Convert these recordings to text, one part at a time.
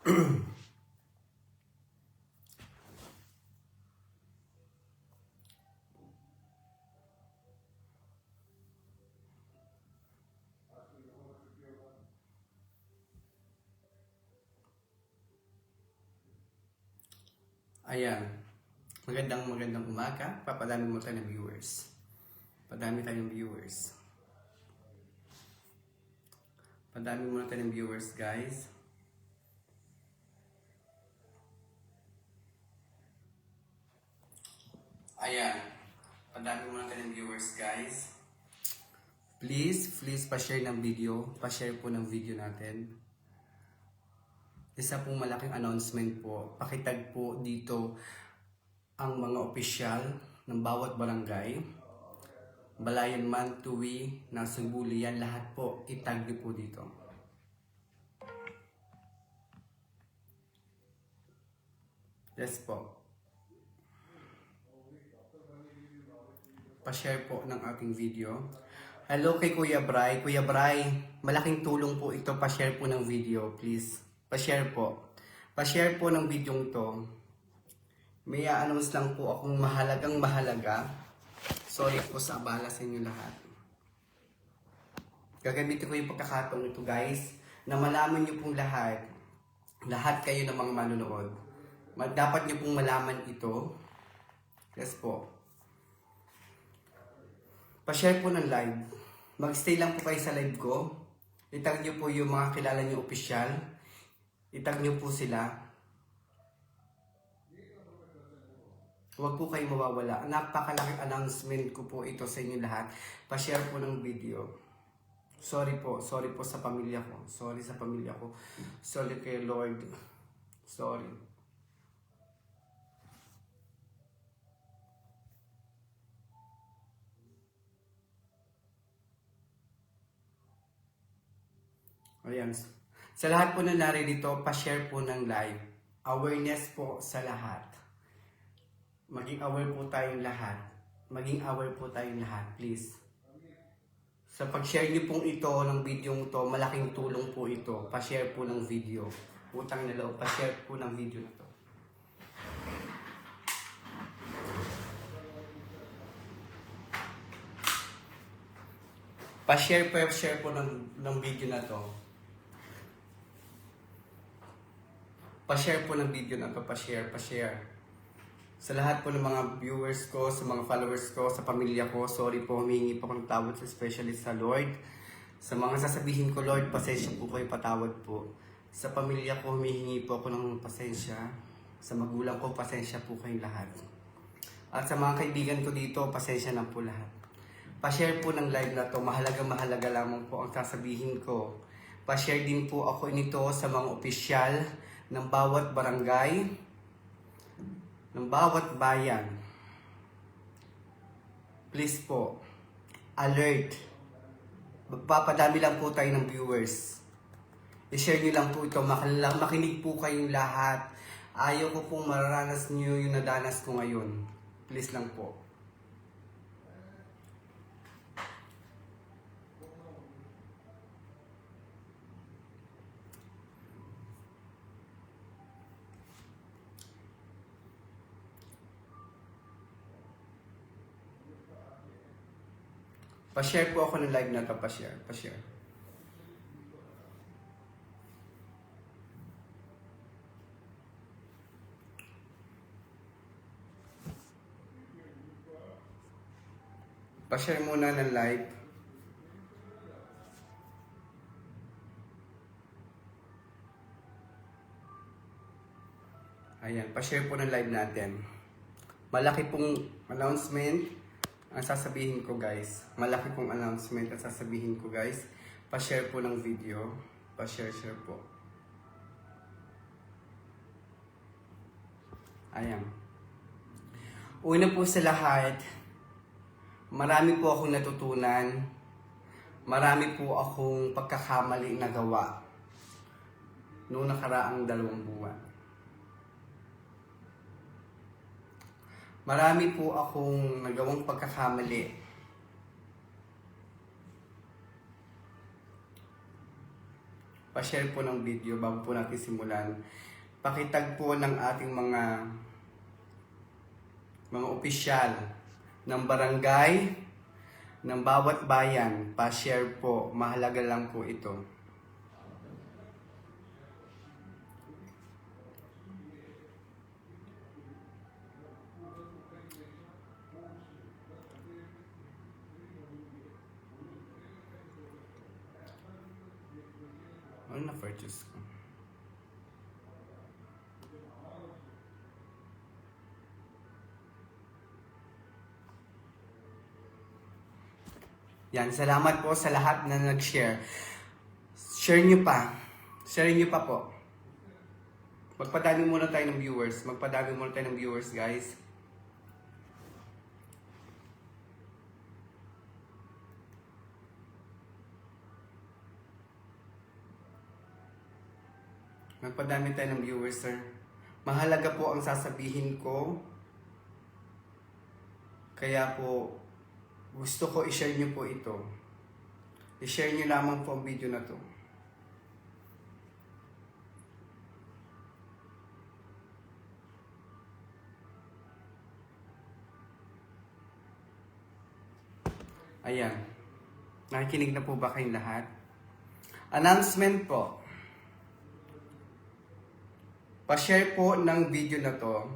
Ayan. Magandang umaga. Papadami mo tayo ng viewers. Padami tayong viewers. Padami muna tayo ng viewers, guys. Ayan. Padami muna tayo ng viewers, guys. Please pa-share ng video. Pa-share po ng video natin. Isa pong malaking announcement po. Pakitag po dito ang mga opisyal ng bawat barangay. Balayan man, Tuwi, Nasubulian, lahat po, itag niyo po dito. Yes po. Pa-share po ng ating video. Hello kay Kuya Bray. Kuya Bray, malaking tulong po ito. Pa-share po ng video, please. Pa-share po. Pa-share po ng video to. May announce lang po akong mahalaga. Sorry po sa abala sa inyo lahat. Gagamitin ko yung pagkakataon ito, guys, na malaman nyo pong lahat kayo ng mga manonood. Dapat nyo pong malaman ito. Yes po. Pa-share po ng live. Mag-stay lang po kayo sa live ko. Itag nyo po yung mga kilala nyo opisyal. Itag nyo po sila. Huwag po kayo mawawala. Napakalaking announcement ko po ito sa inyo lahat. Pa-share po ng video. Sorry po sa pamilya ko. Sorry sa pamilya ko. Sorry kay Lord. Sorry. Ayan. Sa lahat po na naririto, pa-share po ng live. Awareness po sa lahat. Maging aware po tayong lahat. Please. Sa pag-share niyo pong ito ng video to, malaking tulong po ito. Pa-share po ng video. Utang na loob, pa-share po ng video na to. Pa-share po ng video na to. Pa-share po ng video na to, pa-share. Sa lahat po ng mga viewers ko, sa mga followers ko, sa pamilya ko, sorry po, humingi po ng tawad especially sa Lord. Sa mga sasabihin ko, Lord, pasensya po kayo, patawad po. Sa pamilya ko, humihingi po ako ng pasensya. Sa magulang ko, pasensya po kayong lahat. At sa mga kaibigan ko dito, pasensya na po lahat. Pa-share po ng live na to, mahalaga lamang po ang sasabihin ko. Pa-share din po ako nito sa mga opisyal ng bawat barangay, ng bawat bayan. Please po, alert. Magpapadami lang po tayo ng viewers. I-share nyo lang po ito, makinig po kayong lahat. Ayaw ko pong mararanas nyo yung nadanas ko ngayon. Please lang po. Pa-share po ako ng live na ito. Pa-share. Pa-share muna ng live. Ayan, pa-share po ng live natin. Malaki pong announcement ang sasabihin ko, guys. Malaki pong announcement ang sasabihin ko, guys. Pa-share po ng video. Pa-share po. Ayan. Una po sa lahat, marami po akong natutunan. Marami po akong pagkakamali na gawa noong nakaraang 2 buwan. Marami po akong nagawang pagkakamali. pa-share po ng video bago po natin simulan. Pakitag po ng ating mga opisyal ng barangay, ng bawat bayan, pa-share po. Mahalaga lang po ito. Ano na-purchase ko? Yan, salamat po sa lahat na nag-share. Share nyo pa. Share nyo pa po. Magpadami muna tayo ng viewers. Magpadami muna tayo ng viewers, guys. Magpadami tayo ng viewers, sir. Mahalaga po ang sasabihin ko. Kaya po, gusto ko i-share nyo po ito. I-share nyo lamang po ang video na to. Ayan. Nakikinig na po ba kayong lahat? Announcement po. Pa-share po ng video na to.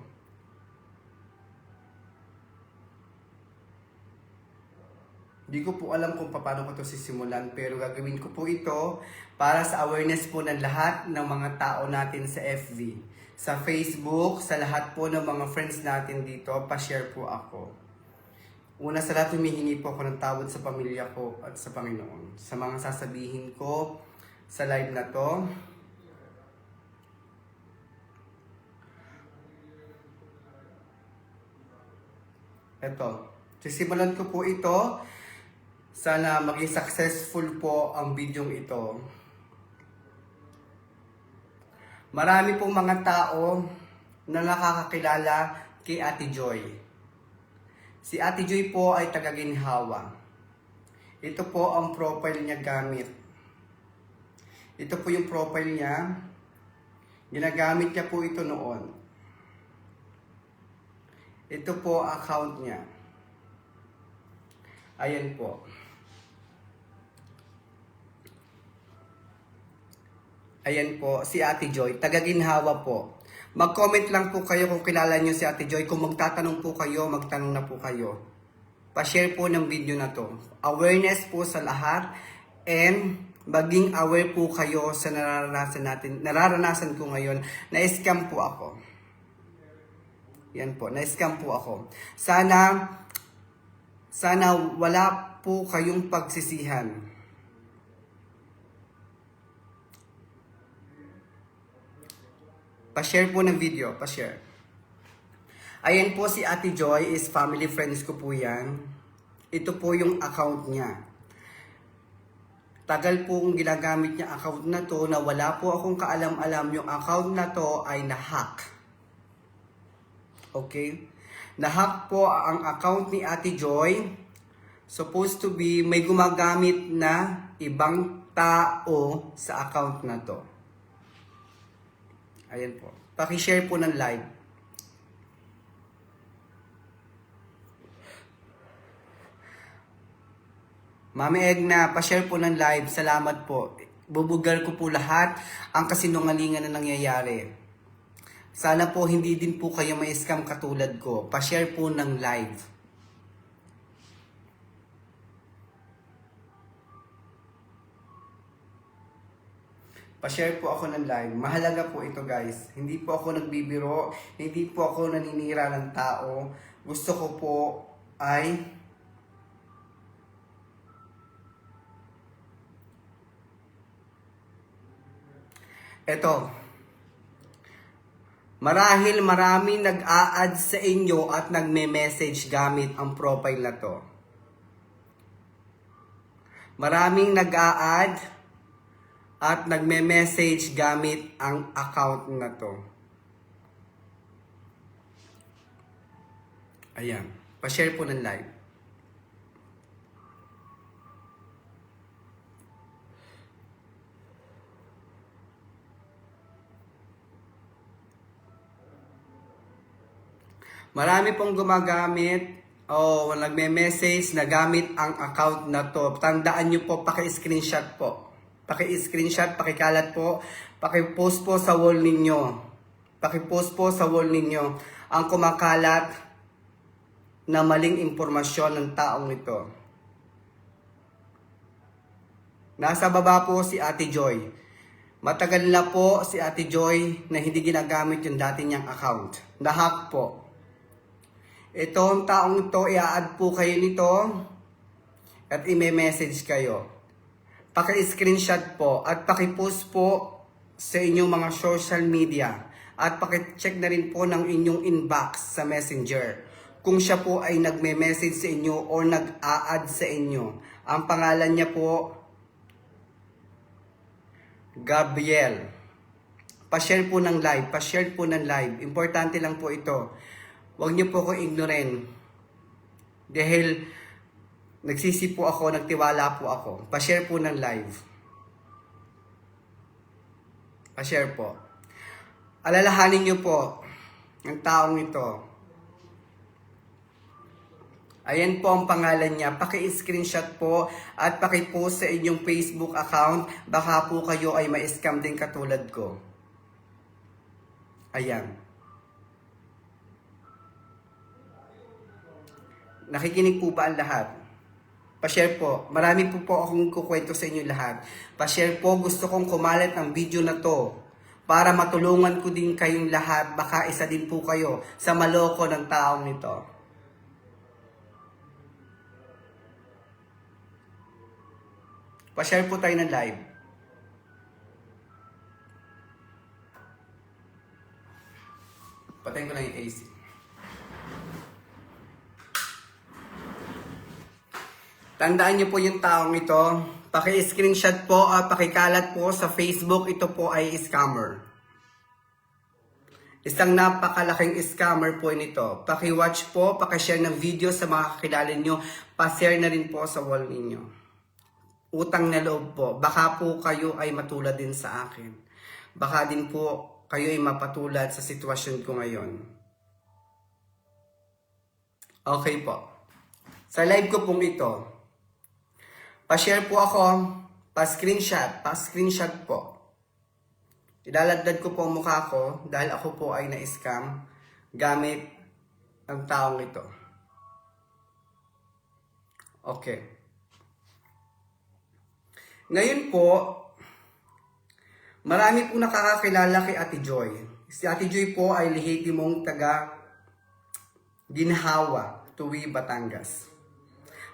Hindi ko po alam kung paano ko ito sisimulan, pero gagawin ko po ito para sa awareness po ng lahat ng mga tao natin sa FB, sa Facebook, sa lahat po ng mga friends natin dito. Pa-share po ako. Una sa lahat, humihingi po ako ng tawad sa pamilya ko at sa Panginoon sa mga sasabihin ko sa live na to. Ito, sisimulan ko po ito. Sana maging successful po ang video ito. Marami pong mga tao na nakakakilala kay Ate Joy. Si Ate Joy po ay taga-Ginhawa. Ito po ang profile niya gamit. Ito po yung profile niya. Ginagamit niya po ito noon. Ito po account niya. Ayan po. Ayan po, si Ate Joy, taga-Ginhawa po. Mag-comment lang po kayo kung kilala niyo si Ate Joy. Kung magtatanong po kayo, magtanong na po kayo. Pa-share po ng video na to. Awareness po sa lahat. And maging aware po kayo sa nararanasan natin. Nararanasan ko ngayon. Na-scam po ako. Yan po, na-scam po ako. Sana wala po kayong pagsisihan. Pa-share po ng video, pa-share. Ayan po si Ate Joy, is family friends ko po yan. Ito po yung account niya. Tagal pong ginagamit niya account na to na wala po akong kaalam-alam yung account na to ay na-hack. Okay? Na-hack po ang account ni Ate Joy. Supposed to be may gumagamit na ibang tao sa account na to. Ayan po. Paki-share po ng live. Mami Egna, pa-share po ng live. Salamat po. Bubugal ko po lahat ang kasinungalingan na nangyayari. Sana po hindi din po kayo may scam katulad ko. Pa-share po ng live. Pa-share po ako ng live. Mahalaga po ito, guys. Hindi po ako nagbibiro. Hindi po ako naninira ng tao. Gusto ko po ay eto. Marahil marami nag-a-add sa inyo at nagme-message gamit ang profile na to. Maraming nag-a-add at nagme-message gamit ang account na to. Ayan. Pa-share po ng live. Marami pong gumagamit o nagme-message na gamit ang account na to. Tandaan nyo po, paki-screenshot po. Paki-screenshot, pakikalat po, paki-post po sa wall ninyo. Paki-post po sa wall ninyo ang kumakalat na maling impormasyon ng taong ito. Nasa baba po si Ate Joy. Matagal na po si Ate Joy na hindi ginagamit yung dati niyang account. Nahack po. Itong taong ito, i-add po kayo nito at i-message kayo. Paki-screenshot po at paki-post po sa inyong mga social media at paki-check na rin po ng inyong inbox sa Messenger kung siya po ay nagme-message sa inyo o nag-a-add sa inyo. Ang pangalan niya po, Gabriel. Pa-share po ng live, pa-share po ng live. Importante lang po ito. Huwag niyo po ko ignorin. Dahil nagsisi po ako, nagtiwala po ako. Pa-share po ng live. Pa-share po. Alalahanin niyo po ang taong ito. Ayan po ang pangalan niya. Paki-screenshot po at paki-post sa inyong Facebook account. Baka po kayo ay ma-scam din katulad ko. Ayan. Nakikinig po ba ang lahat? Pa-share po. Marami po akong kukwento sa inyo lahat. Pa-share po. Gusto kong kumalat ang video na to para matulungan ko din kayong lahat. Baka isa din po kayo sa maloko ng taong ito. Pa-share po tayo ng live. Patayin ko lang yung AC. Tandaan niyo po yung taong ito. Paki-screenshot po at pakikalat po sa Facebook. Ito po ay scammer. Isang napakalaking scammer po nito. Paki-watch po, paki-share ng video sa mga kakilala nyo. Pa-share na rin po sa wall ninyo. Utang na loob po. Baka po kayo ay matulad din sa akin. Baka din po kayo ay mapatulad sa sitwasyon ko ngayon. Okay po. Sa live ko pong ito, pa-share po ako, pa-screenshot po. Ilalagdag ko po ang mukha ko dahil ako po ay na-scam gamit ang taong ito. Okay. Ngayon po, marami po nakakakilala kay Ate Joy. Si Ate Joy po ay lehitimong taga Ginhawa, Tuwi, Batangas.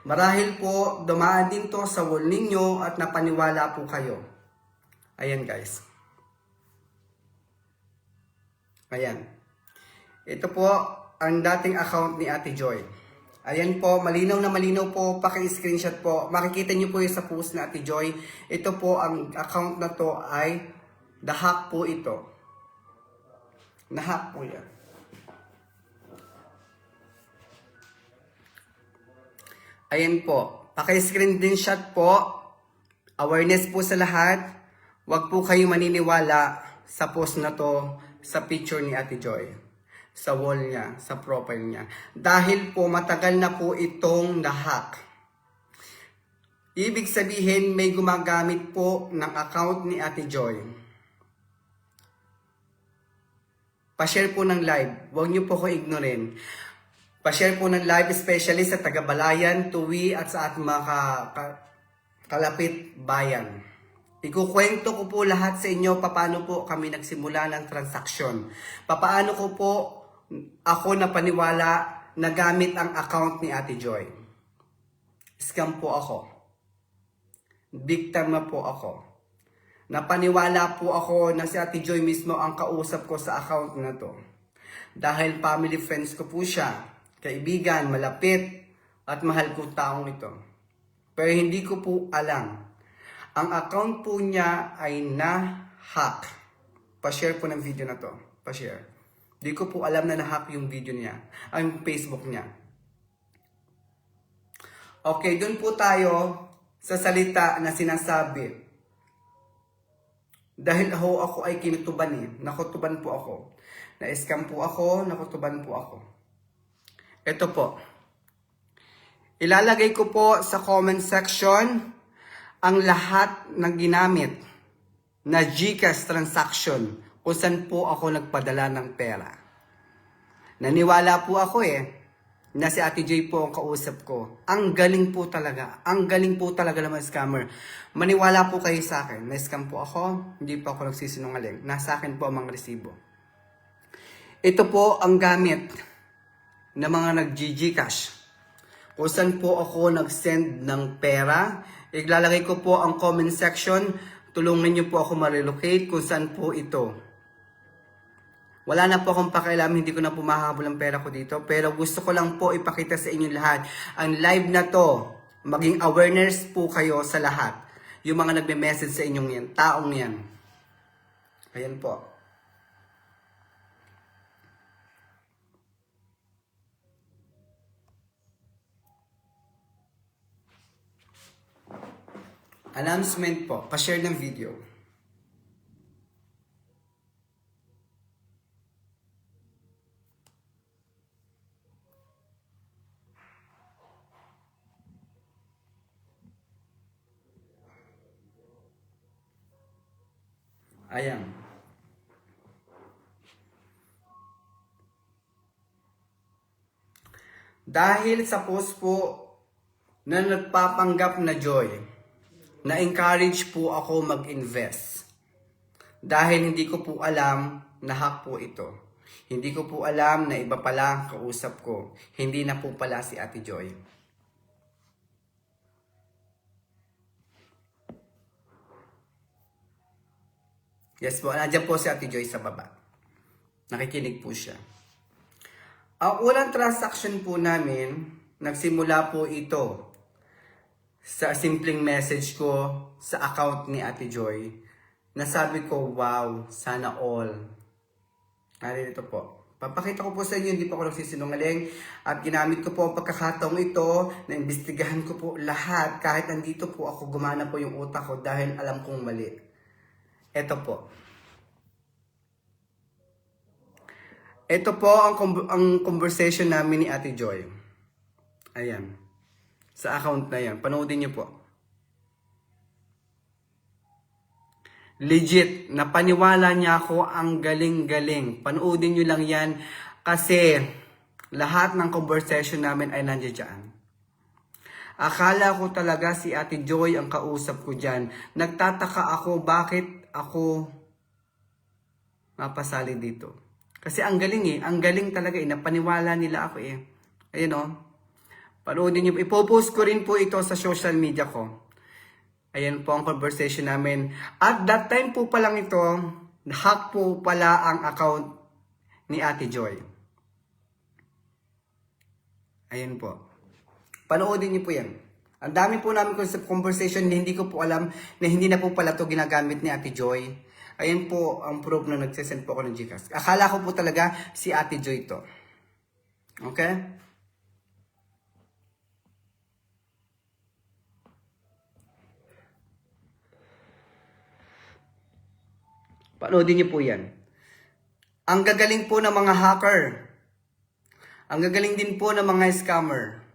Marahil po, dumaan din to sa wall ninyo at napaniwala po kayo. Ayan guys. Ayan. Ito po ang dating account ni Ate Joy. Ayan po, malinaw na malinaw po, paki-screenshot po. Makikita niyo po yung sa post na Ate Joy. Ito po, ang account na to ay nahack po ito. Nahack po yan. Ayan po, paki-screenshot po. Awareness po sa lahat. Huwag po kayo maniniwala sa post na to, sa picture ni Ate Joy. Sa wall niya, sa profile niya. Dahil po matagal na po itong nahack. Ibig sabihin may gumagamit po ng account ni Ate Joy. Pa-share po ng live. Huwag niyo po ko ignorin. Pa-share po ng live especially sa Tagabalayan, Tuwi at sa ating mga kalapit bayan. Ikukwento ko po lahat sa inyo paano po kami nagsimula ng transaksyon. Paano ko po ako napaniwala na gamit ang account ni Ate Joy. Scam po ako. Victim na po ako. Napaniwala po ako na si Ate Joy mismo ang kausap ko sa account na to. Dahil family friends ko po siya, kaibigan, malapit, at mahal ko taong ito. Pero hindi ko po alam. Ang account po niya ay na-hack. Pa-share po ng video na to. Pa-share. Hindi ko po alam na na-hack yung video niya. Ang Facebook niya. Okay, dun po tayo sa salita na sinasabi. Dahil ako ay kinutuban eh. Nakutuban po ako. Na-scam po ako, nakutuban po ako. Ito po. Ilalagay ko po sa comment section ang lahat ng ginamit na GCash transaction kung saan po ako nagpadala ng pera. Naniwala po ako na si Ate Joy po ang kausap ko. Ang galing po talaga. Ang galing po talaga ng mga scammer. Maniwala po kayo sa akin. Na-scam po ako. Hindi po ako nagsisinungaling. Nasa akin po ang mga resibo. Ito po ang gamit ng mga nag-GCash. Kung saan po ako nag-send ng pera. Ilalagay ko po ang comment section. Tulungan niyo po ako ma-relocate kung saan po ito. Wala na po akong pakialam, hindi ko na po mahahabol ang pera ko dito. Pero gusto ko lang po ipakita sa inyo lahat. Ang live na to, maging awareness po kayo sa lahat. Yung mga nagme-message sa inyong yan, taong yan. Ayan po. Announcement po, pa-share ng video. Ayan. Dahil sa post po na nagpapanggap na Joy, na-encourage po ako mag-invest. Dahil hindi ko po alam na hack po ito. Hindi ko po alam na iba pala ang kausap ko. Hindi na po pala si Ate Joy. Yes po, nandiyan po si Ate Joy sa baba. Nakikinig po siya. Ang unang transaction po namin, nagsimula po ito sa simpleng message ko sa account ni Ate Joy. Nasabi ko, wow, sana all. Narito po. Papakita ko po sa inyo, hindi po ako nagsisinungaling. At ginamit ko po ang pagkakataong ito na imbestigahan ko po lahat. Kahit nandito po ako, gumana po yung utak ko dahil alam kong mali. Ito po. Ito po ang conversation namin ni Ate Joy. Ayan. Sa account na yan. Panoodin niyo po. Legit. Napaniwala niya ako, ang galing-galing. Panoodin niyo lang yan. Kasi lahat ng conversation namin ay nandiyan dyan. Akala ko talaga si Ate Joy ang kausap ko dyan. Nagtataka ako bakit ako mapasali dito. Kasi ang galing ang galing talaga napaniwala nila ako Ayan Panoodin niyo. Ipopost ko rin po ito sa social media ko. Ayan po ang conversation namin. At that time po palang ito, hack po pala ang account ni Ate Joy. Ayan po. Panoodin niyo po yan. Ang dami po namin conversation na hindi ko po alam na hindi na po pala ito ginagamit ni Ate Joy. Ayan po ang proof na nagsisend po ako ng GCash. Akala ko po talaga si Ate Joy to. Okay? Panoodin niyo po yan. Ang gagaling po ng mga hacker. Ang gagaling din po ng mga scammer.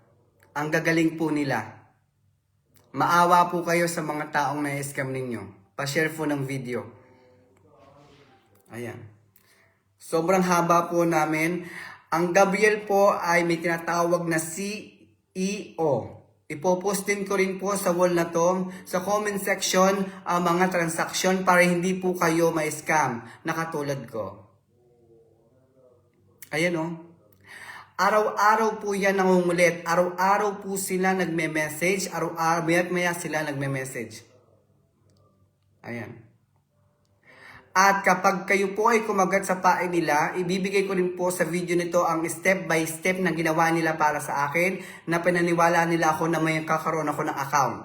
Ang gagaling po nila. Maawa po kayo sa mga taong na-scam ninyo. Pa-share po ng video. Ayan. Sobrang haba po namin. Ang Gabriel po ay may tinatawag na CEO. Ipopostin ko rin po sa wall na to, sa comment section, ang mga transaction para hindi po kayo ma-scam na katulad ko. Ayan Araw-araw po yan nangungulit. Araw-araw po sila nagme-message. Araw-araw, maya't-maya sila nagme-message. Ayan. At kapag kayo po ay kumagat sa pain nila, ibibigay ko rin po sa video nito ang step by step na ginawa nila para sa akin, na pinaniwala nila ako na may kakaroon ako ng account.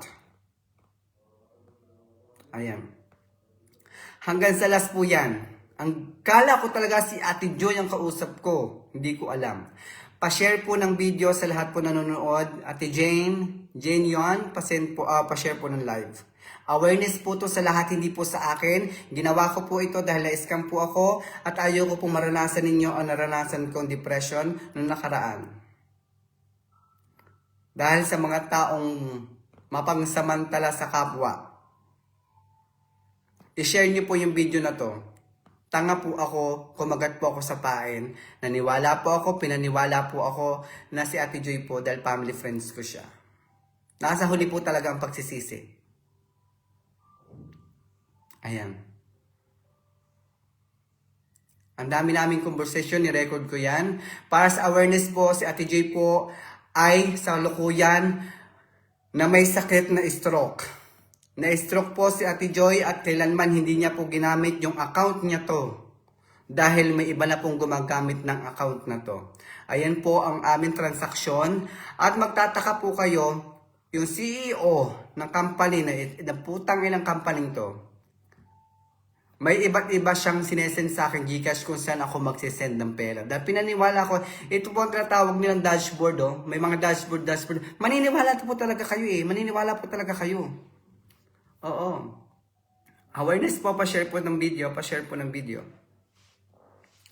Ayan. Hanggang sa last po yan. Ang kala ko talaga si Ate Joy ang kausap ko. Hindi ko alam. Pa-share po ng video sa lahat po nanonood. Ate Jane yon, pa-share po ng live. Awareness po to sa lahat, hindi po sa akin. Ginawa ko po ito dahil na-scam po ako at ayaw ko po maranasan ninyo ang naranasan kong depression noong nakaraan. Dahil sa mga taong mapangsamantala sa kapwa. I-share niyo po yung video na to. Tanga po ako, kumagat po ako sa pain. Naniwala po ako, pinaniwala po ako na si Ate Joy po dahil family friends ko siya. Nasa huli po talaga ang pagsisisi. Ayan. Ang dami naming conversation, ni-record ko yan. Para sa awareness po, si Ate Joy po ay sa lukuyan na may sakit na stroke. Na-stroke po si Ate Joy at kailanman hindi niya po ginamit yung account niya to. Dahil may iba na pong gumagamit ng account na to. Ayan po ang aming transaksyon. At magtataka po kayo, yung CEO ng company na putang ilang company to, may iba't iba siyang sinesend sa akin Gcash kung saan ako magsisend ng pera. Dahil pinaniwala ko, ito po ang tinatawag nilang dashboard, oh. May mga dashboard. Maniniwala po talaga kayo eh. Maniniwala po talaga kayo. Oo. Awareness po, pa-share po ng video,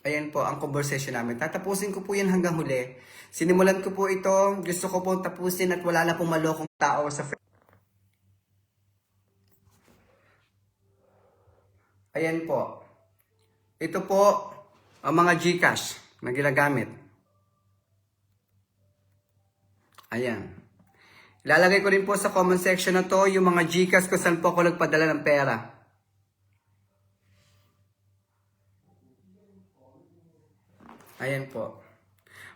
Ayan po ang conversation namin. Tatapusin ko po yan hanggang huli. Sinimulan ko po ito, gusto ko po tapusin at wala na pong malokong tao sa Ayan po. Ito po ang mga Gcash na ginagamit. Ayan. Ilalagay ko rin po sa comment section na to yung mga Gcash kung saan po ako nagpadala ng pera. Ayan po.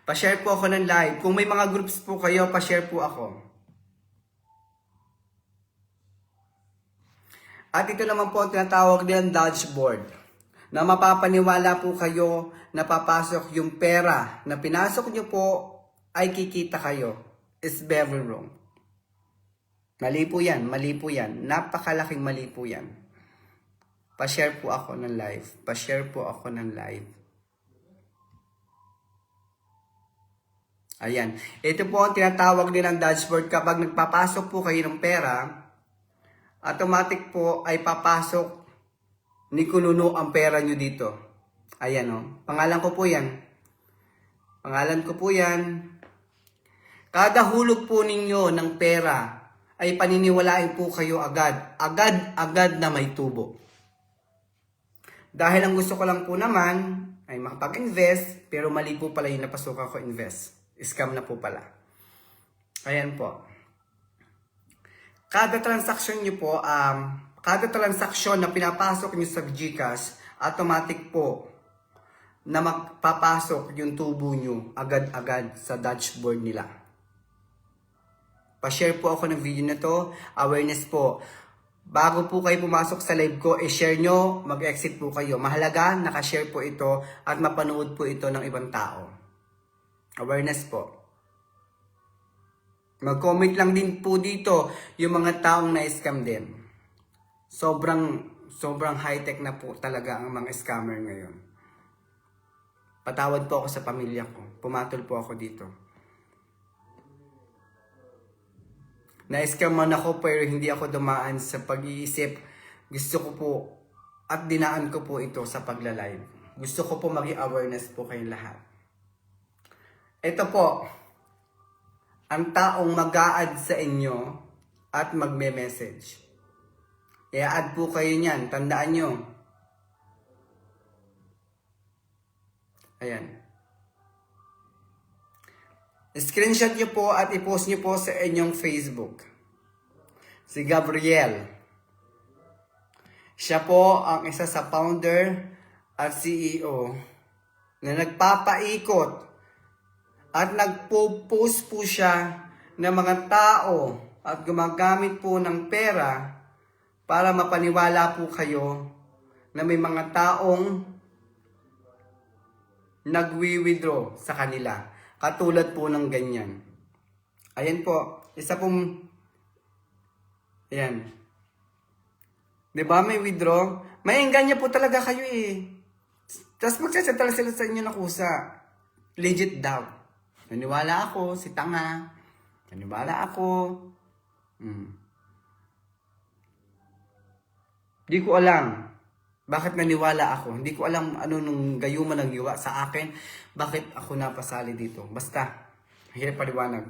Pa-share po ako ng live. Kung may mga groups po kayo, pa-share po ako. At ito naman po ang tinatawag nilang dashboard. Na mapapaniwala po kayo na papasok yung pera na pinasok nyo po ay kikita kayo. It's very wrong. Mali po yan, mali po yan. Napakalaking mali po yan. Pa-share po ako ng live. Pa-share po ako ng live. Ayan. Ito po ang tinatawag nilang dashboard. Kapag nagpapasok po kayo ng pera, automatic po ay papasok ni Kununo ang pera nyo dito. Ayan o. Pangalan ko po yan. Pangalan ko po yan. Kada hulog po ninyo ng pera ay paniniwalain po kayo agad. Agad na may tubo. Dahil ang gusto ko lang po naman ay makapag-invest, pero mali po pala yung napasukan ko invest. Scam na po pala. Ayan po. Kada transaction nyo po, kada transaction na pinapasok nyo sa Gcash, automatic po na magpapasok yung tubo nyo agad-agad sa dashboard nila. Pa-share po ako ng video na to, awareness po. Bago po kayo pumasok sa live ko, i-share nyo, mag-exit po kayo. Mahalaga, nakashare po ito at mapanood po ito ng ibang tao. Awareness po. Mag-comment lang din po dito yung mga taong na-scam din. Sobrang high-tech na po talaga ang mga scammer ngayon. Patawad po ako sa pamilya ko. Pumatol po ako dito. Na-scam man ako pero hindi ako dumaan sa pag-iisip. Gusto ko po at dinaan ko po ito sa pagla-live. Gusto ko po maging awareness po kayong lahat. Ito po. Ang taong mag-a-add sa inyo at magme-message. I-add po kayo niyan. Tandaan nyo. Ayan. Screenshot nyo po at i-post nyo po sa inyong Facebook. Si Gabriel. Siya po ang isa sa founder at CEO na nagpapaikot at nagpo-post po siya ng mga tao at gumagamit po ng pera para mapaniwala po kayo na may mga taong nagwi-withdraw sa kanila. Katulad po ng ganyan. Ayan po. Isa pong... Ayan. Diba may withdraw? May enganya po talaga kayo eh. Tapos magsasettle sila sa inyo na kusa. Legit daw. Naniwala ako, si tanga. Naniwala ako. Di ko alam bakit naniwala ako. Hindi ko alam ano nung gayuma naggiwa sa akin. Bakit ako napasali dito. Basta, hirap paliwanag.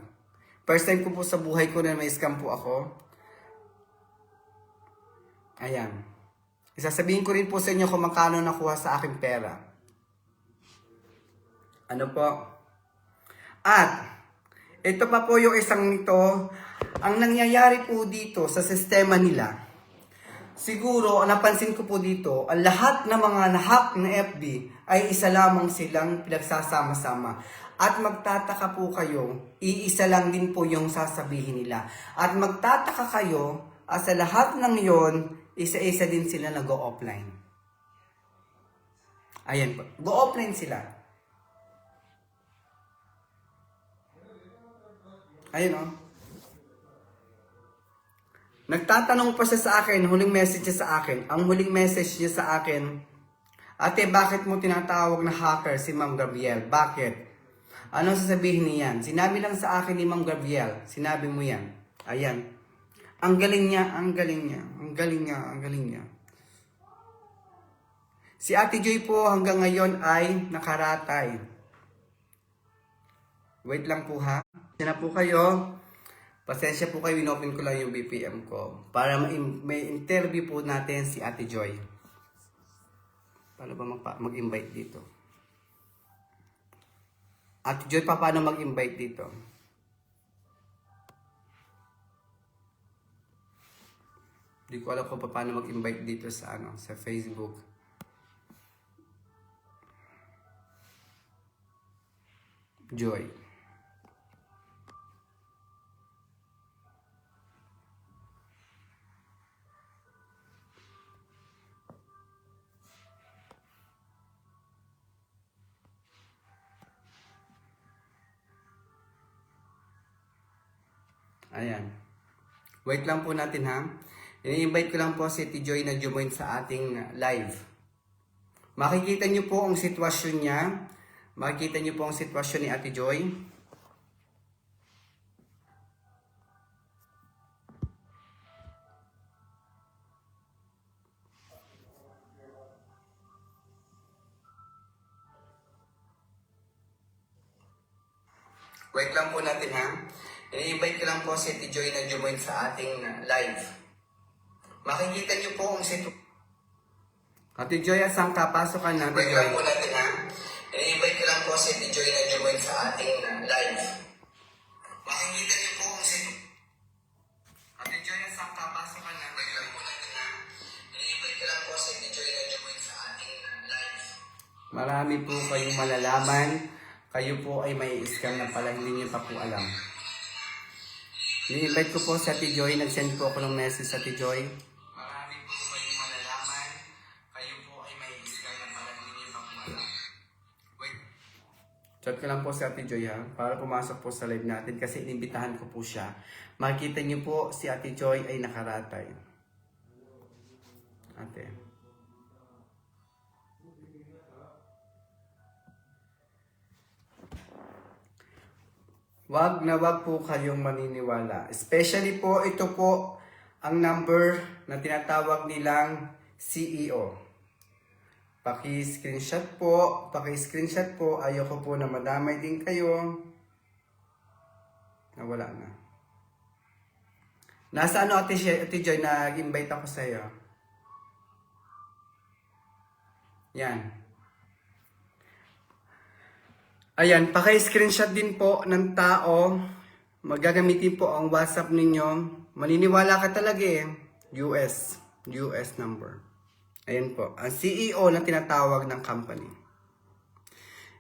First time ko po sa buhay ko na may scam po ako. Ayan. Isasabihin ko rin po sa inyo kung magkano nakuha sa aking pera. Ano po? At, ito pa po yung isang nito. Ang nangyayari po dito sa sistema nila, siguro, napansin ko po dito, ang lahat ng mga nahack na FB ay isa lamang silang pinagsasama-sama. At magtataka po kayo, iisa lang din po yung sasabihin nila. At magtataka kayo, sa lahat ng yon, isa-isa din sila na go offline. Ayan po, go offline sila. Ayun o. Nagtatanong pa siya sa akin, huling message niya sa akin. Ang huling message niya sa akin, Ate, bakit mo tinatawag na hacker si Ma'am Gabriel? Bakit? Anong sasabihin niyan? Sinabi lang sa akin ni Ma'am Gabriel. Sinabi mo yan. Ayan. Ang galing niya, ang galing niya. Ang galing niya, ang galing niya. Si Ate Joy po hanggang ngayon ay nakaratay. Wait lang po ha. Sina po kayo. Pasensya po kayo, inopen ko lang yung BPM ko. Para may interview po natin si Ate Joy. Paano ba mag-invite dito? Ate Joy, paano mag-invite dito? Hindi ko alam kung paano mag-invite dito sa sa Facebook. Joy. Ayan. Wait lang po natin ha. I-invite ko lang po si Ate Joy na join sa ating live. Makikita niyo po ang sitwasyon niya. Makikita niyo po ang sitwasyon ni Ate Joy. Wait lang po natin ha. I-invite ko lang po si Ate Joy na join sa ating live. Makikita niyo po ang sitwasyon. Ate Joy, saan ka? Pasok ka na, Ate Joy. Wait lang po natin ha. I-invite ko lang po si Ate Joy na join sa ating live. Makikita niyo po ang sitwasyon. Ate Joy, saan ka? Pasok ka na. Wait lang po natin ha. I-invite ko lang po si Ate Joy na join sa ating live. Marami po kayong malalaman. Kayo po ay may scam na pala, hindi niyo pa po alam. I-invite ko po si Ate Joy. Nag-send po ako ng message sa Ate Joy. Marami po kayong malalaman. Kayo po ay may scam na pala, hindi niyo pa po alam. Wait. Chat ko lang po si Ate Joy ha. Para pumasok po sa live natin kasi inimbitahan ko po siya. Makikita niyo po si Ate Joy ay nakaratay. Ate. Wag na wag po kayong maniniwala. Especially po, ito po ang number na tinatawag nilang CEO. Paki-screenshot po. Paki-screenshot po. Ayoko po na madamay din kayo. Nawala na. Nasa ano Ate Joy, nag-invite ako sa iyo. Yan. Ayan, paki-screenshot din po ng tao. Magagamitin po ang WhatsApp ninyo. Maniniwala ka talaga eh. US number. Ayan po, ang CEO na tinatawag ng company.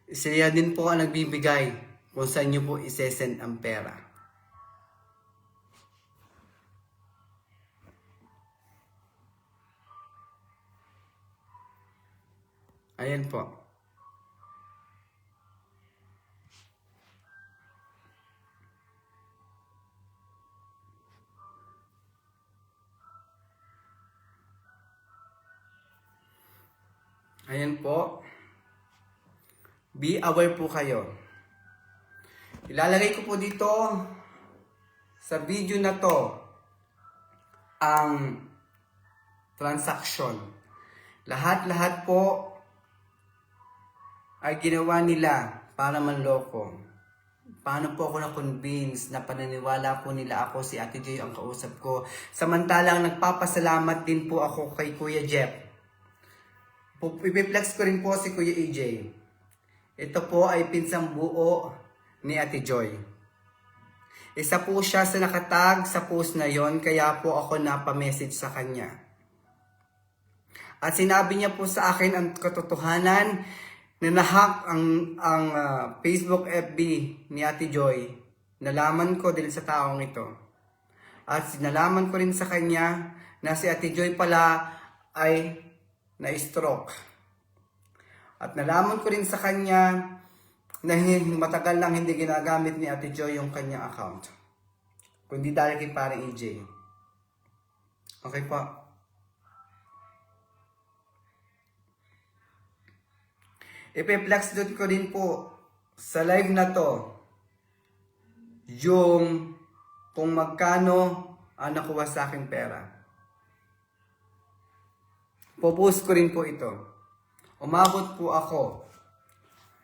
Siya din po ang nagbibigay kung saan nyo po isesend ang pera. Ayan po. Ayan po. Be aware po kayo. Ilalagay ko po dito sa video na to ang transaction. Lahat-lahat po ay ginawa nila para manloko. Paano po ako na-convince na pananiwala po nila ako si Ate Joy ang kausap ko. Samantalang nagpapasalamat din po ako kay Kuya Jeff. Ipiplex ko rin po si Kuya AJ. Ito po ay pinsang buo ni Ate Joy. Isa po siya sa nakatag sa post na yon, kaya po ako napamessage sa kanya. At sinabi niya po sa akin ang katotohanan na nahack ang Facebook FB ni Ate Joy. Nalaman ko din sa taong ito. At sinalaman ko rin sa kanya na si Ate Joy pala ay na-stroke. At nalaman ko rin sa kanya na matagal lang hindi ginagamit ni Ate Joy yung kanyang account. Kundi dahil kay Parang AJ. Okay po. Ipi-flex doon ko din po sa live na to yung kung magkano ang nakuha sa akin pera. Popost ko rin po ito. Umabot po ako.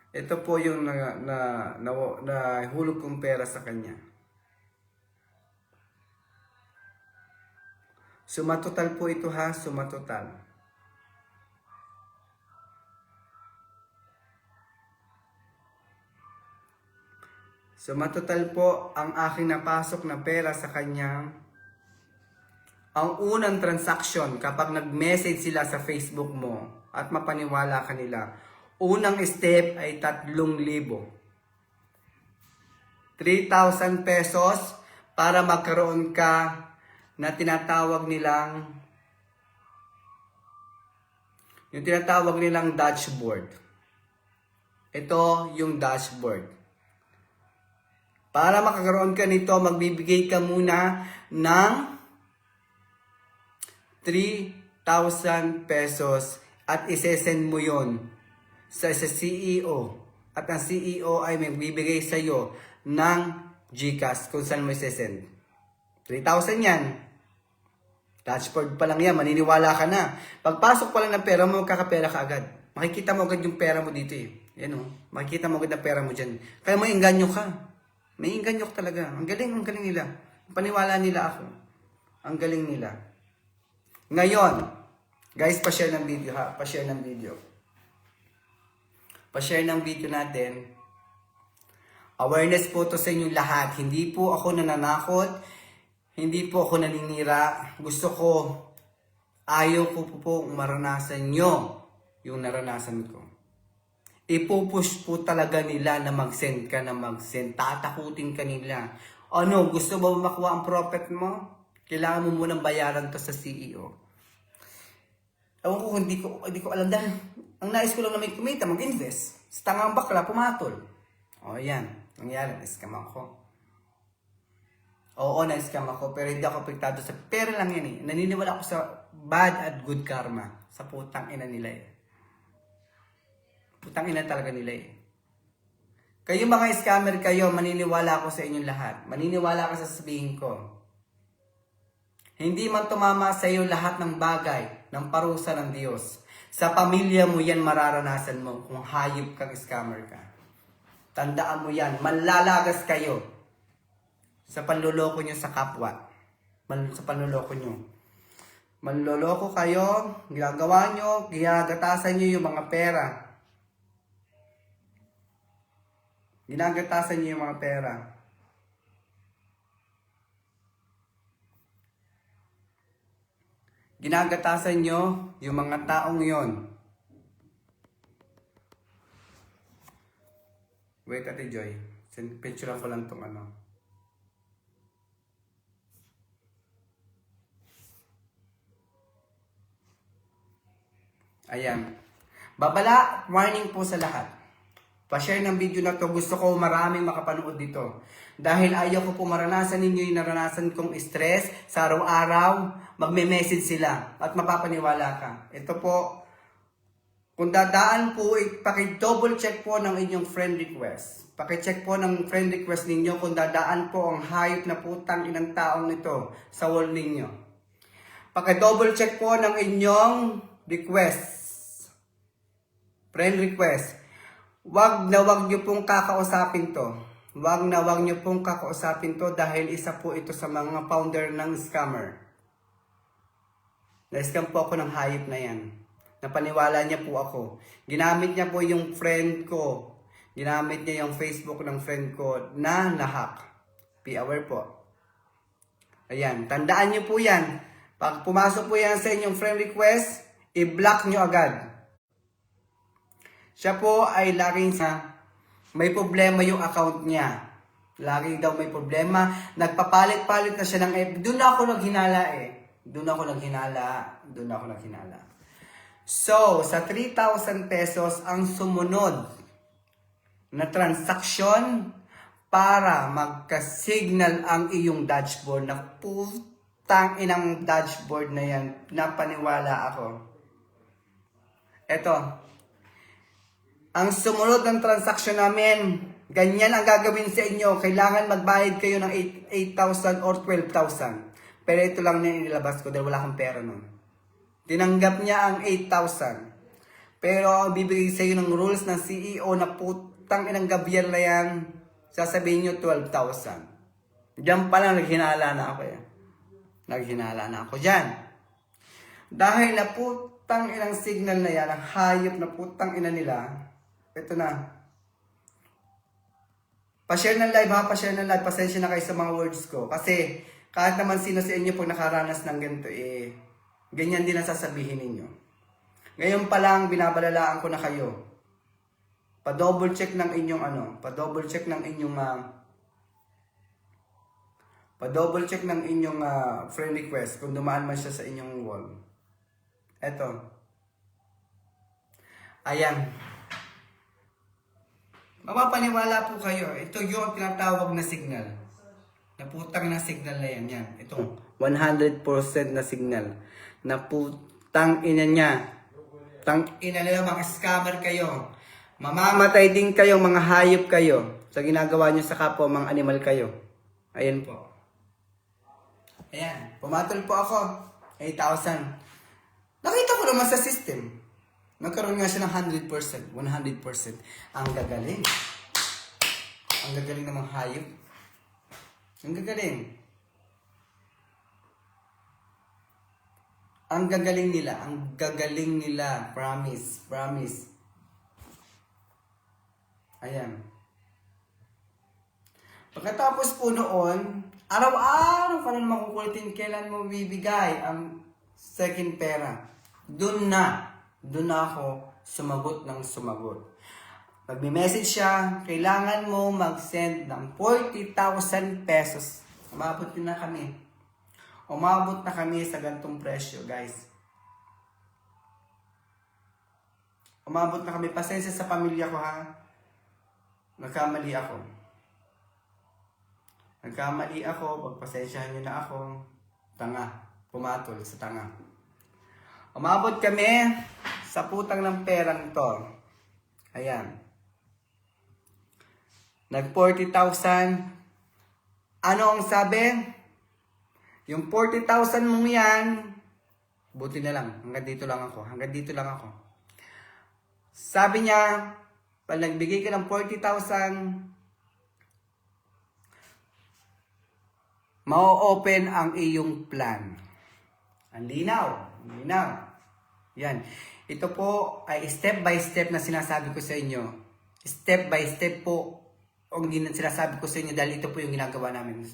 Ito po yung nahulog kong pera sa kanya. Sumatotal po ito ha, sumatotal. So, matotal po ang aking napasok na pera sa kanya. Ang unang transaction kapag nag-message sila sa Facebook mo at mapaniwala ka nila, unang step ay 3,000. 3,000 pesos para magkaroon ka na tinatawag nilang dashboard. Ito yung dashboard. Para makakaroon ka nito, magbibigay ka muna ng 3,000 pesos at isesend mo yon sa CEO. At ang CEO ay magbibigay sa iyo ng GCash kung saan mo isesend. 3,000 yan. Dashboard pa lang yan, maniniwala ka na. Pagpasok pa lang ng pera mo, magkakapera ka agad. Makikita mo agad yung pera mo dito eh. Yan o, makikita mo agad ang pera mo dyan. Kaya mo inganyo ka. May inganyok talaga. Ang galing nila. Paniwala nila ako. Ang galing nila. Ngayon, guys, pa-share ng video ha. Pa-share ng video. Pa-share ng video natin. Awareness po to sa inyong lahat. Hindi po ako nananakot. Hindi po ako naninira. Gusto ko, ayaw ko po maranasan nyo yung naranasan ko. Ipupush po talaga nila na mag-send ka na mag-send. Tatakutin ka nila. Ano, gusto ba makuha ang profit mo? Kailangan mo munang bayaran to sa CEO. Ewan ko, hindi ko alam dahil ang nais ko lang na may kumita, mag-invest. Sa tangang bakla, pumatol. O, yan. Nangyari, na-scam ako. Oo, na-scam ako, pero hindi ako apektado sa pera lang yan eh. Naniniwala ako sa bad at good karma. Sa putang ina nila eh. Putang ina talaga nila eh. Kayo mga scammer kayo, maniniwala ako sa inyong lahat. Maniniwala ka sa sasabihin ko. Hindi man tumama sa iyo lahat ng bagay, ng parusa ng Diyos. Sa pamilya mo yan mararanasan mo kung hayop kang scammer ka. Tandaan mo yan, manlalagas kayo sa panloloko nyo sa kapwa. Sa panloloko nyo. Manloloko kayo, ginagawa nyo, ginagatasan nyo yung mga pera. Ginagatasan niyo yung mga pera. Ginagatasan niyo yung mga taong yon. Wait, Ate Joy. Picturean ko lang itong ano. Ayan. Babala, warning po sa lahat. Pa-share ng video na to. Gusto ko maraming makapanood dito. Dahil ayaw ko po maranasan ninyo yung naranasan kong stress sa araw-araw. Magme-message sila at mapapaniwala ka. Ito po, kung dadaan po, paki-double check po ng inyong friend request. Paki-check po ng friend request ninyo kung dadaan po ang hayop na putang inang taong ito sa wall ninyo. Paki-double check po ng inyong request. Friend request. Wag na wag nyo pong kakausapin to. wag niyo pong kakausapin to dahil isa po ito sa mga founder ng scammer. Na-scam po ako ng hayop na yan. Napaniwala niya po ako. Ginamit niya po yung friend ko. Ginamit niya yung Facebook ng friend ko na nahack. Be aware po. Ayan, tandaan niyo po yan. Pag pumasok po yan sa inyong friend request, i-block niyo agad. Siya po ay laging may problema yung account niya. Lagi daw may problema. Nagpapalit-palit na siya ng doon ako naghinala eh. Doon ako naghinala. So, sa 3,000 pesos ang sumunod na transaksyon para magka-signal ang iyong dashboard na putang inang dashboard na yan. Napaniwala ako. Eto. Ang sumunod ng transaksyon namin, ganyan ang gagawin sa inyo. Kailangan magbayad kayo ng 8,000 or 12,000. Pero ito lang na inilabas ko dahil wala akong pera nun. Tinanggap niya ang 8,000. Pero bibigay sa iyo ng rules ng CEO na putang inang gabyel na yan. Sasabihin niyo 12,000. Diyan pa lang naghinala na ako eh. Naghinala na ako dyan. Dahil na putang inang signal na yan, ang hayop na putang ina nila, ito na. Pa-share ng live ha, pa-share ng live. Pasensya na kayo sa mga words ko. Kasi kahit naman sino sa inyo pag nakaranas ng ganito eh, ganyan din ang sasabihin ninyo. Ngayon pa lang, binabalalaan ko na kayo. Pa-double check ng inyong pa-double check ng inyong friend request kung dumaan man siya sa inyong wall. Eto. Ayan. Mapapaniwala po kayo. Ito yung tinatawag na signal. Naputang na signal na yan. Yan. Ito. 100% na signal. Naputang ina niya. Tang ina nila, mga scammer kayo. Mamamatay din kayo, mga hayop kayo. Sa ginagawa nyo sa kapwa, mga animal kayo. Ayan po. Ayan. Pumatol po ako. 8,000. Nakita ko naman sa system. Nagkaroon nga siya ng 100%. 100%. Ang gagaling. Ang gagaling ng mga hayop. Ang gagaling. Ang gagaling nila. Ang gagaling nila. Promise. Promise. Ayan. Pagkatapos po noon, araw-araw ka na makukulitin kailan mo bibigay ang second pera. Doon na ako sumagot ng sumagot. Pag may message siya, kailangan mo mag-send ng 40,000 pesos. Umabot na kami. Umabot na kami sa gantong presyo, guys. Umabot na kami. Pasensya sa pamilya ko, ha? Nagkamali ako. Pagpasensyahan niyo na ako. Tanga. Pumatol sa tanga. Umabot kami sa putang ng perang to. Ayan. Nag 40,000. Ano ang sabi? Yung 40,000 mong yan, buti na lang. Hanggang dito lang ako. Sabi niya, pag nagbigay ka ng 40,000, ma-open ang iyong plan. Ang linaw. Yan. Ito po ay step by step na sinasabi ko sa inyo. Step by step po ang sinasabi ko sa inyo dahil ito po yung ginagawa namin.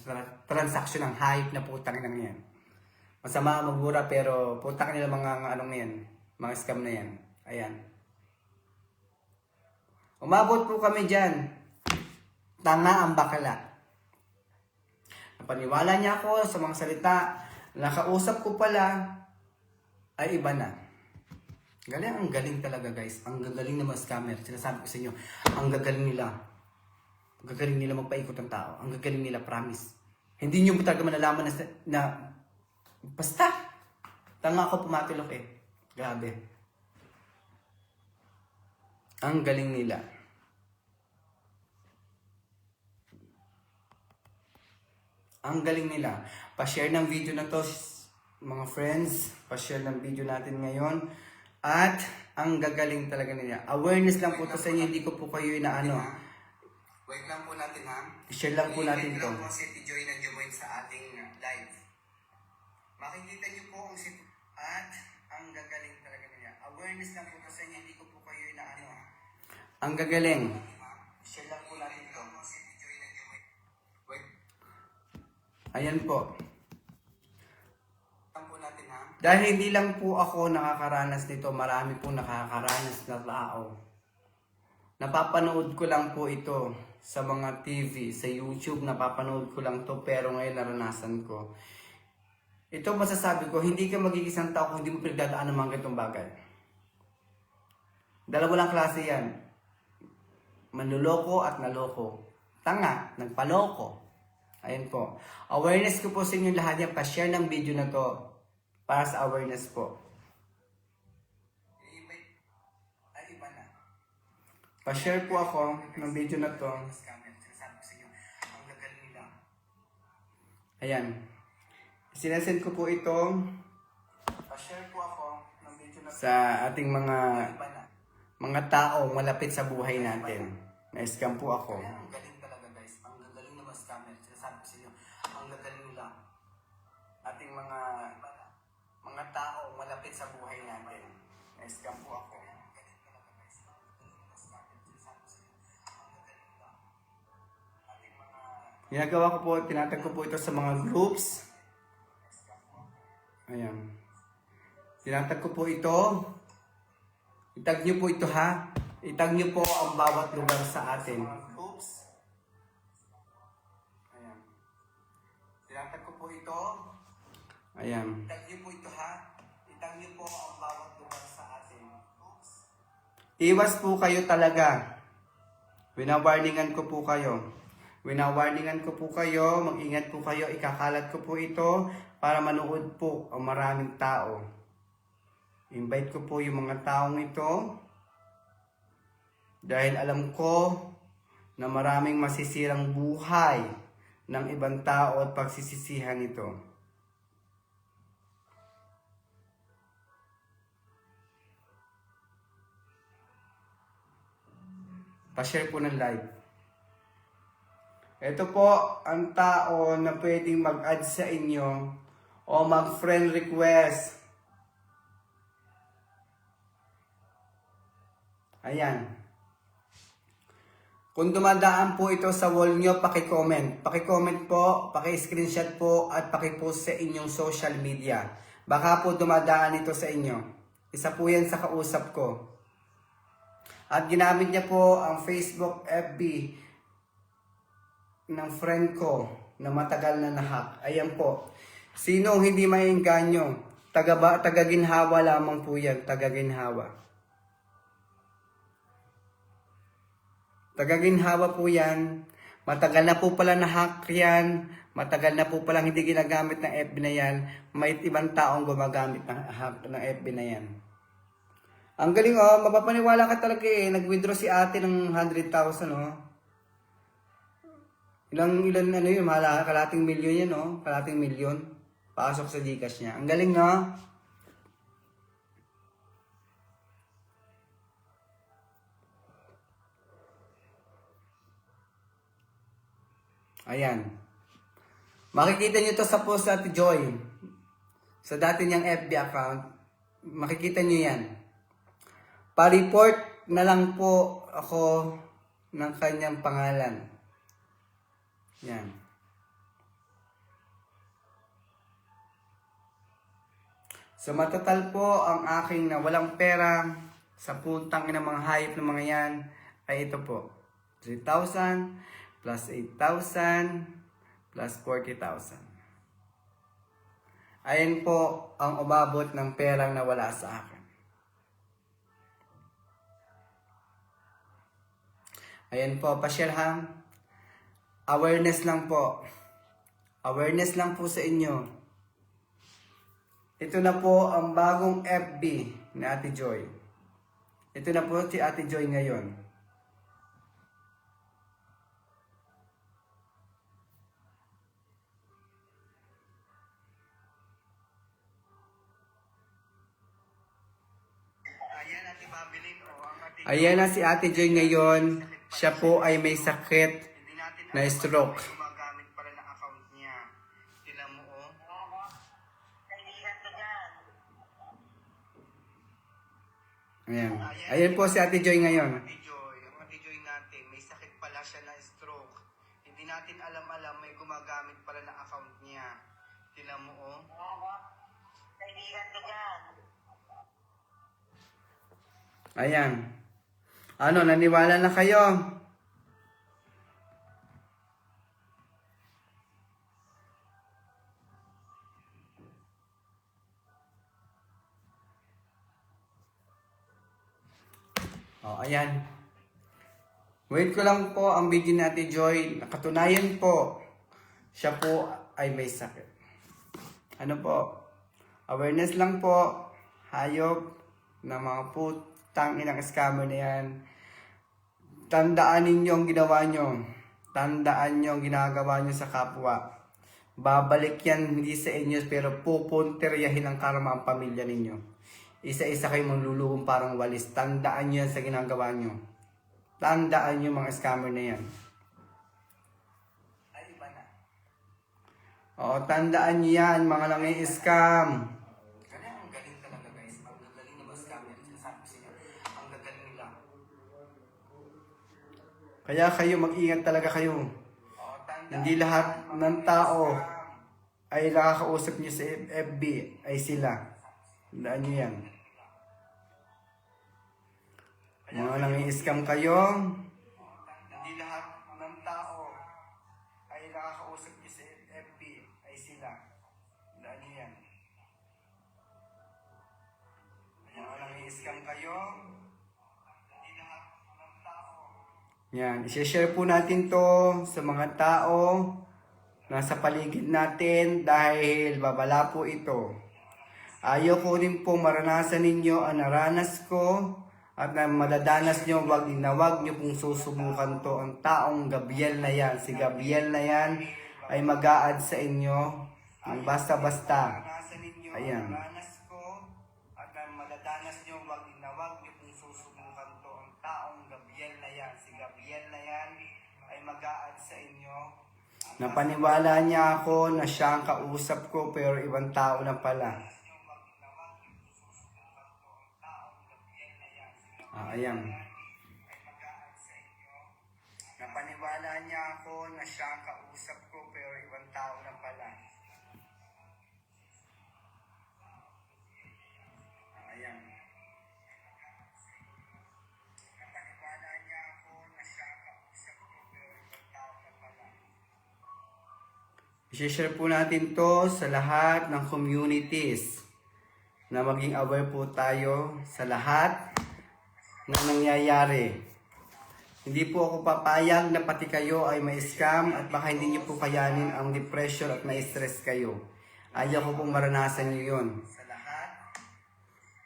Transaction ng hype na putang nang yan. Masama magmura pero putang nila mga anong yan. Mga scam na yan. Ayan. Umabot po kami dyan. Tanga ang bakala. Napaniwala niya ako sa mga salita. Nakausap ko pala ay iba na. Ang galing talaga, guys. Ang gagaling ng mga scammer. Sinasabi ko sa inyo, ang gagaling nila. Ang gagaling nila magpaikot ng tao. Ang gagaling nila, promise. Hindi nyo talaga malalaman na basta. Tanga ako pumatulok eh. Grabe. Ang galing nila. Ang galing nila. Pa-share ng video na to, mga friends. Pa-share ng video natin ngayon. At ang gagaling talaga nila. Awareness lang po to sa inyo. Hindi ko po kayo inaano. Wait lang po natin ha. I-share lang po natin to. Po si Joy na join sa ating live. Makikita niyo po ang at ang gagaling talaga niya. Awareness lang po sa inyo, hindi ko po kayo inaano. Ang gagaling. I-share lang po natin to. Wait. Ayan po. Dahil hindi lang po ako nakakaranas nito, marami po nakakaranas na tao. Napapanood ko lang po ito sa mga TV, sa YouTube, napapanood ko lang to pero ngayon naranasan ko. Ito masasabi ko, hindi ka magiging isang tao kung hindi mo pinagdadaan ng mga ganitong bagay. Dalawa lang klase yan. Manluloko at naloko. Tanga, nagpaloko. Ayan po. Awareness ko po sa inyo lahat yan. Pa-share ng video na to. Para sa awareness po. Pa-share po ako ng video na to. Ayan. Sinasend ko po ito. Pa-share po ako ng video na to sa ating mga tao malapit sa buhay natin. Na-scam po ako. Ang galing talaga guys. Ang galing naman scammer. Sinasabi ko sa inyo. Ang galing nila. Ating mga tao malapit sa buhay natin. Na-scam po ako. Ginagawa ko po, tinatag ko po ito sa mga groups. Ayan. Tinatag ko po ito. Itag nyo po ito ha. Itag nyo po ang bawat lugar sa atin. Ayan. Tinatag ko po ito. Ayan. Itag nyo po ito ha. Itag nyo po ang bawat lugar sa atin. Iwas po kayo talaga. Winawarningan ko po kayo. Winawarningan ko po kayo. Mag-ingat po kayo. Ikakalat ko po ito para manood po ang maraming tao. Invite ko po yung mga taong ito. Dahil alam ko na maraming masisirang buhay ng ibang tao at pagsisisihan ito. Pa-share po ng live. Ito po ang tao na pwedeng mag-add sa inyo o mag-friend request. Ayan. Kung dumadaan po ito sa wall nyo, paki-comment. Paki-comment po, paki-screenshot po at paki-post sa inyong social media. Baka po dumadaan ito sa inyo. Isa po yan sa kausap ko. At ginamit niya po ang Facebook FB ng friend ko na matagal na nahack. Ayan po. Sino ang hindi maiengganyo? Taga-ginhawa lamang po yan. Taga-ginhawa. Taga-ginhawa po yan. Matagal na po pala nahack yan. Matagal na po pala hindi ginagamit ng FB na yan. May ibang taong gumagamit ng FB na yan. Ang galing oh, mapapaniwala ka talaga eh. Nag-withdraw si ate ng 100,000 oh. Ilan ano yun, kalating milyon yan oh. Kalating milyon. Pasok sa Gcash niya. Ang galing no? Ayan. Makikita nyo to sa post at Joy. Sa dati niyang FB account. Makikita nyo yan. Pa-report na lang po ako ng kanyang pangalan. Yan. So matotal po ang aking nawalang pera sa puntang ng mga hayop ng mga yan ay ito po. 3,000 plus 8,000 plus 40,000. Ayan po ang umabot ng perang nawala sa akin. Ayan po, pa-share ha. Awareness lang po. Awareness lang po sa inyo. Ito na po ang bagong FB ni Ate Joy. Ito na po si Ate Joy ngayon. Ayan na si Ate Joy ngayon. Siya po ay may sakit na stroke. Gumagamit pala ng account niya. Tingnan mo, oh. Ayan. Ayan po si Ate Joy ngayon. Ate Joy, ang Ate Joy natin, may sakit pala siya na stroke. Hindi natin alam-alam, may gumagamit pala ng account niya. Tingnan mo, oh. Ayan. Ano, naniwala na kayo? Oh, ayan. Wait ko lang po ang video ni Ate Joy. Nakatunayan po, siya po ay may sakit. Ano po? Awareness lang po. Hayop na mga putang inang scammer na yan. Tandaan ninyo ang ginawa nyo. Tandaan nyo ang ginagawa nyo sa kapwa. Babalik yan hindi sa inyo pero pupunteryahin ang karma ang pamilya ninyo. Isa-isa kayo manlulugong parang walis. Tandaan nyo yan sa ginagawa nyo. Tandaan nyo mga scammer na yan. Ay, iba na. Oo, tandaan nyo yan mga nangi-scam. Kaya ang galing talaga, guys. Ang galing na scammer. Sinasabi ko sa inyo, ang gagaling nila. Kaya kayo mag-ingat talaga kayo. Oh, Hindi lahat ng tao ay nakakausap nyo sa FB ay sila. Tandaan nyo yan. Mga nangi-scam kayo, hindi lahat ng tao ay nakakausap niyo sa FB ay sila. Tandaan niyo yan. Mga nangi-scam kayo, hindi lahat ng tao. yan, i-share po natin to sa mga tao nasa paligid natin dahil babala po ito. Ayaw ko din po maranasan ninyo ang naranas ko at na madadanas nyo, wag nyo pong susubukan to. Ang taong Gabriel na yan, si Gabriel na yan ay mag-a-add sa inyo ang basta-basta. Ayan. Ranas ko at madadanas nyo, wag nyo pong susubukan to. Ang taong Gabriel na yan, si Gabriel na yan ay mag-a-add sa inyo. Napaniwala niya ako na siya ang kausap ko pero ibang tao na pala. Ayan. Napaniwala niya ako na siya ang kausap ko pero ibang tao na pala. Ayan. Napaniwala niya ako na siya ang kausap ko pero ibang tao na pala. I-share po natin to sa lahat ng communities na maging aware po tayo sa lahat na nangyayari. Hindi po ako papayag na pati kayo ay may scam at baka hindi niyo po kayanin ang depression at na-stress kayo. Ayaw ko pong maranasan niyo yun. Sa lahat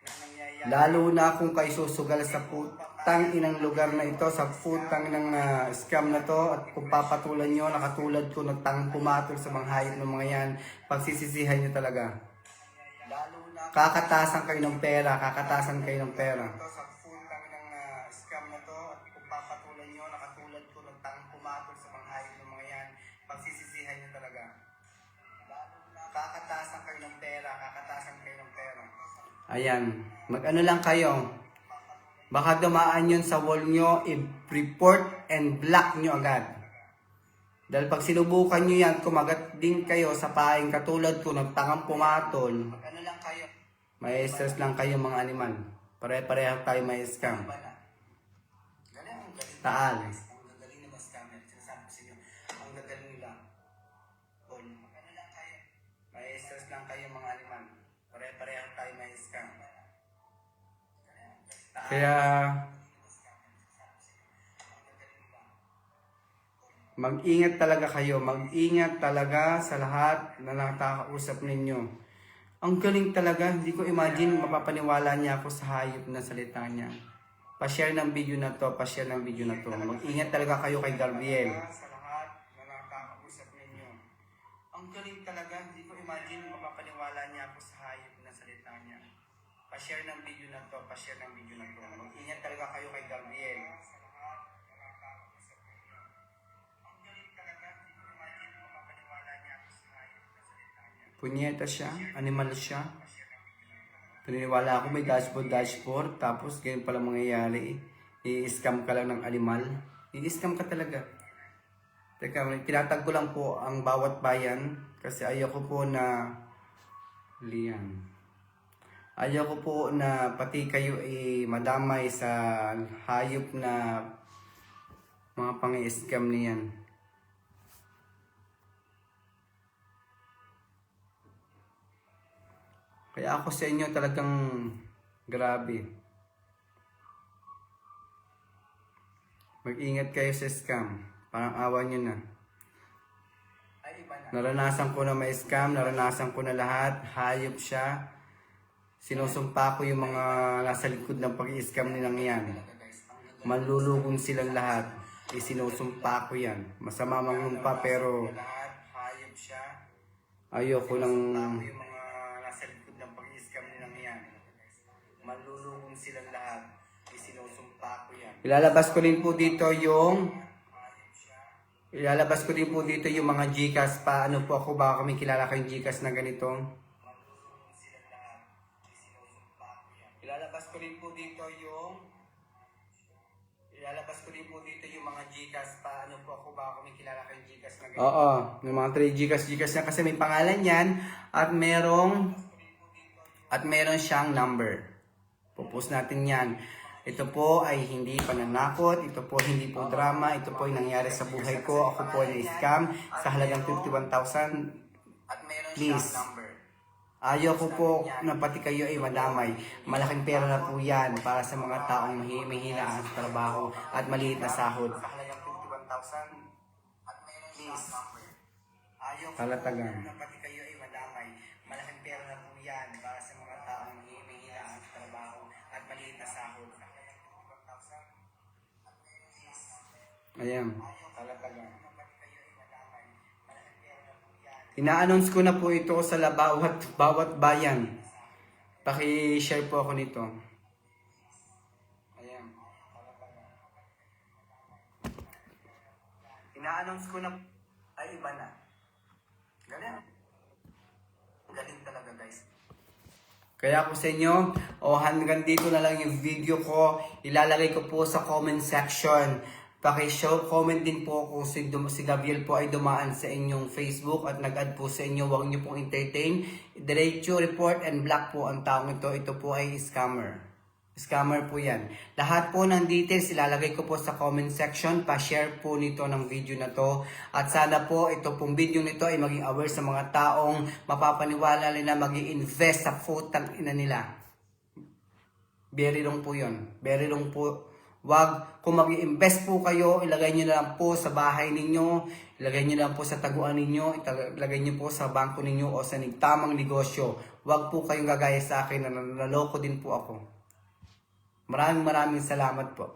na nangyayari. Lalo na kung kayo susugal sa putang inang lugar na ito, sa putang inang scam na to, at kung papatulan nyo, nakatulad ko, nagtang pumatol sa mga hayop ng mga yan, pagsisisihan nyo talaga. Lalo na Kakatasan kayo ng pera, kakatasan kayo ng pera. sa putang ng scam na to at kung papatulan nyo, nakatulad ko, nagtang pumatol sa mga hayop ng mga yan, pagsisisihan nyo talaga. Kakatasan kayo ng pera, kakatasan kayo ng pera. Ayan, mag-ano lang kayo. Baka dumaan yun sa wall nyo, i-report and block nyo agad. Dahil pag sinubukan nyo yan, kumagat din kayo sa paing katulad ko, nagtangang pumatol, Ano lang kayo? may stress lang kayo mga animal. Pare-pareho tayo may scam. Galing, ang galing. Taal. Ang gagaling na scammer. Sinasabi ko sa inyo, ang gagaling nila. Ano lang kayo? May stress lang kayo mga animal. Pare-pareho tayo may scam. Kaya mag-ingat talaga kayo, mag-ingat talaga sa lahat na nakakausap ninyo. Ang galing talaga, hindi ko imagine mapapaniwala niya ako sa hayop na salita niya. Pa-share ng video na to, pa-share ng video na to. Mag-ingat talaga kayo kay Gabriel. Sa lahat na nakakausap ninyo. Ang galing talaga, hindi ko imagine mapapaniwala niya ako sa hayop na salita niya. Pa-share ng video na to, pa-share ng video na to. Mag-ingat talaga kayo kay Gabriel. Sa lahat na nakakausap Punyeta siya, animal siya. Paniniwala ako may dashboard, tapos ganyan pala mangyayari. I-scam ka lang ng animal. I-scam ka talaga. Teka, tinatag ko lang po ang bawat bayan kasi ayoko po na liyan. Ayoko po na pati kayo madamay sa hayop na mga pang-scam niyan. Kaya ako sa inyo talagang grabe. Mag-ingat kayo sa scam. Parang awa nyo na. Naranasan ko na may scam, naranasan ko na lahat. Hayop siya. Sinusumpa ko yung mga nasa likod ng pag-i-scam nilang yan. Manlulugong silang lahat. Sinusumpa ko yan. Masama manglumpa pero ayoko lang. Nasa likod ng pag-i-scam nilang yan. Manlulugong silang lahat. Sinusumpa ko yan. Ilalabas ko din po dito yung mga Gcash. Paano po ako, baka may kilala kayong Gcash na ganito. Ilalabas ko din po dito yung mga Gcash. Paano po ako, baka may kilala kayong Gcash na ganito. Oo, yung mga 3 Gcash na kasi may pangalan yan at meron siyang number. Pupost natin yan. Ito po ay hindi pananakot, ito po hindi po drama, ito po ay nangyari sa buhay ko. Ako po ay na-scam sa halagang 51,000. Please. Ayoko po na pati kayo ay madamay. Malaking pera na po yan para sa mga taong mahina ang trabaho at maliit na sahod. Sa halagang 51,000. Please. Talatagan. Na pati kayo ay madamay. Malaking pera na po yan para sa mga taong mahina ang trabaho at maliit na sahod. Ayan. Ina-announce ko na po ito sa bawat bayan. Paki-share po ako nito. Ayan. Ina-announce ko na ay iba na. Galing talaga guys. Kaya po sa inyo, hanggang dito na lang yung video ko. Ilalagay ko po sa comment section. Paki-comment din po kung si Gabriel po ay dumaan sa inyong Facebook at nag-add po sa inyo. Huwag niyo pong entertain. Diretso, report, and block po ang taong ito. Ito po ay scammer. Scammer po yan. Lahat po ng details ilalagay ko po sa comment section. Pa-share po nito ng video na to. At sana po ito pong video nito ay maging aware sa mga taong mapapaniwala nila mag-i-invest sa putang ina nila. Very wrong po yun. Very wrong po. Wag, kung mag-i-invest po kayo, ilagay nyo na lang po sa bahay ninyo, ilagay nyo na lang po sa taguan ninyo, ilagay nyo po sa bangko ninyo o sa tamang negosyo. Wag po kayong gagaya sa akin na naloko din po ako. Maraming salamat po.